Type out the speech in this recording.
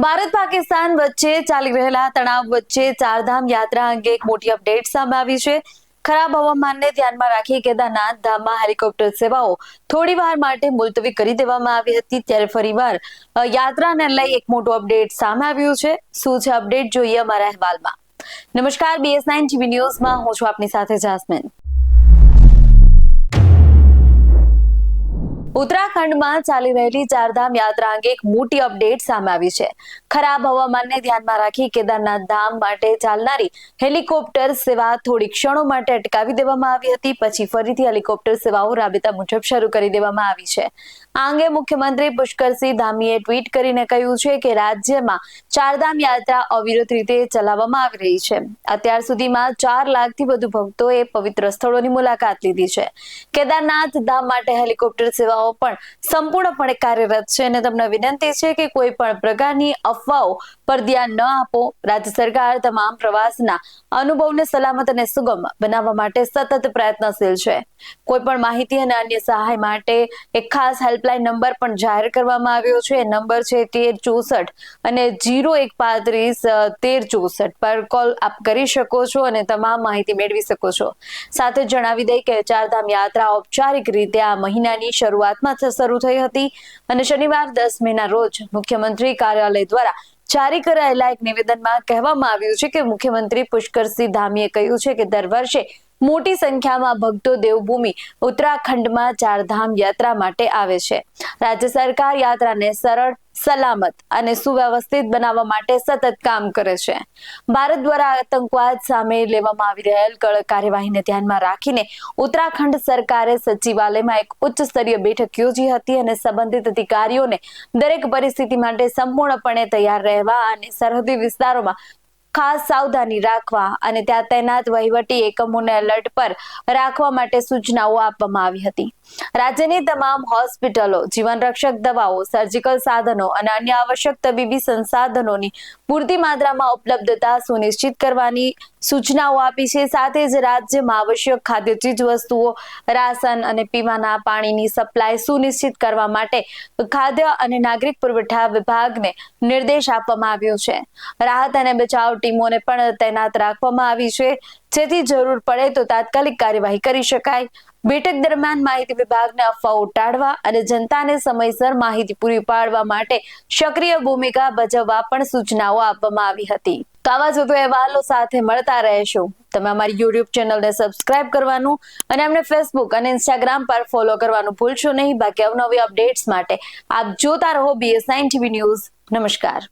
ભારત પાકિસ્તાન વચ્ચે ચાલી રહેલા તણાવ વચ્ચે ચારધામ યાત્રા અંગે એક મોટી અપડેટ સામે આવી છે। ખરાબ હવામાનને ધ્યાનમાં રાખી કેદારનાથ ધામમાં હેલિકોપ્ટર સેવાઓ થોડી વાર માટે મુલતવી કરી દેવામાં આવી હતી। ત્યારે ફરીવાર યાત્રાને લઈ એક મોટું અપડેટ સામે આવ્યું છે। શું છે અપડેટ, જોઈએ અમારા અહેવાલમાં। નમસ્કાર, BS9 TV ન્યૂઝમાં હું છું આપની સાથે જાસ્મીન। ઉત્તરાખંડમાં ચાલી રહેલી ચારધામ યાત્રા અંગે એક મોટી અપડેટ સામે આવી છે। ખરાબ હવામાનને ધ્યાનમાં રાખી કેદારનાથ ધામ માટે ચાલનારી હેલિકોપ્ટર સેવા થોડી ક્ષણો માટે અટકાવી દેવામાં આવી હતી, પછી ફરીથી હેલિકોપ્ટર સેવાઓ રાબેતા મુજબ શરૂ કરી દેવામાં આવી છે। આ અંગે મુખ્યમંત્રી પુષ્કરસિંહ ધામીએ ટ્વીટ કરીને કહ્યું છે કે રાજ્યમાં ચારધામ યાત્રા અવિરત રીતે ચલાવવામાં આવી રહી છે। અત્યાર સુધીમાં 4 લાખથી વધુ ભક્તોએ પવિત્ર સ્થળોની મુલાકાત લીધી છે। કેદારનાથ ધામ માટે હેલિકોપ્ટર સેવાઓ પણ સંપૂર્ણપણે કાર્યરત છે અને તમને વિનંતી છે કે કોઈ પણ પ્રકારની અફવાઓ પર ધ્યાન ન આપો। રાજ્ય સરકાર તમામ પ્રવાસના અનુભવને સલામત અને સુગમ બનાવવા માટે સતત પ્રયત્નશીલ છે। કોઈ પણ માહિતી અને અન્ય સહાય માટે એક ખાસ હેલ્પલાઇન નંબર પણ જાહેર કરવામાં આવ્યો છે। એ નંબર છે 1364 અને 0135 1364 પર કોલ આપ કરી શકો છો અને તમામ માહિતી મેળવી શકો છો। સાથે જણાવી દઈ કે ચારધામ યાત્રા ઔપચારિક રીતે આ મહિનાની શરૂઆતમાં શરૂ થઈ હતી અને શનિવાર 10 મેના રોજ મુખ્યમંત્રી કાર્યાલય દ્વારા જારી કરાયેલા એક નિવેદનમાં કહેવામાં આવ્યું છે કે મુખ્યમંત્રી પુષ્કરસિંહ ધામીએ કહ્યું છે કે દર વર્ષે મોટી સંખ્યામાં ભક્તો દેવભૂમિ ઉત્તરાખંડમાં ચારધામ યાત્રા માટે આવે છે। રાજ્ય સરકાર યાત્રાને સરળ, સલામત અને સુવ્યવસ્થિત બનાવવા માટે સતત કામ કરે છે। ભારત દ્વારા આતંકવાદ સામે લેવામાં આવી રહેલ કડક કાર્યવાહીને ધ્યાનમાં રાખીને ઉત્તરાખંડ સરકારે સચિવાલયમાં એક ઉચ્ચ સ્તરીય બેઠક યોજી હતી અને સંબંધિત અધિકારીઓને દરેક પરિસ્થિતિ માટે સંપૂર્ણપણે તૈયાર રહેવા અને સરહદી વિસ્તારોમાં ખાસ સાવધાની રાખવા અને ત્યાં તૈનાત વહીવટી એકમોને એલર્ટ પર રાખવા માટે સૂચનાઓ આપવામાં આવી હતી। રાજ્યની તમામ હોસ્પિટલો જીવનરક્ષક દવાઓ, સર્જિકલ સાધનો અને અન્ય આવશ્યક તબીબી સંસાધનોની પૂરતી માત્રામાં ઉપલબ્ધતા સુનિશ્ચિત કરવાની સૂચનાઓ આપી છે। સાથે જ રાજ્યમાં આવશ્યક ખાદ્ય ચીજવસ્તુઓ, રાશન અને પીવાના પાણીની સપ્લાય સુનિશ્ચિત કરવા માટે ખાદ્ય અને નાગરિક પુરવઠા વિભાગને નિર્દેશ આપવામાં આવ્યો છે। રાહત અને બચાવ ટીમોને પણ તૈનાત રાખવામાં આવી છે, જેથી જરૂર પડે તો તાત્કાલિક કાર્યવાહી કરી શકાય। બેઠક દરમિયાન માહિતી વિભાગને અફવાઓ ટાળવા અને જનતાને સમયસર માહિતી પૂરી પાડવા માટે સક્રિય ભૂમિકા ભજવવા પણ સૂચનાઓ આપવામાં આવી હતી। તો આવા જ વધુ અહેવાલો સાથે મળતા રહેશો। તમે અમારી YouTube ચેનલને સબસ્ક્રાઇબ કરવાનું અને અમને Facebook અને Instagram પર ફોલો કરવાનું ભૂલશો નહીં। બાકી અવનવી અપડેટ્સ માટે આપ જોતા રહો BS9 TV ન્યૂઝ। નમસ્કાર।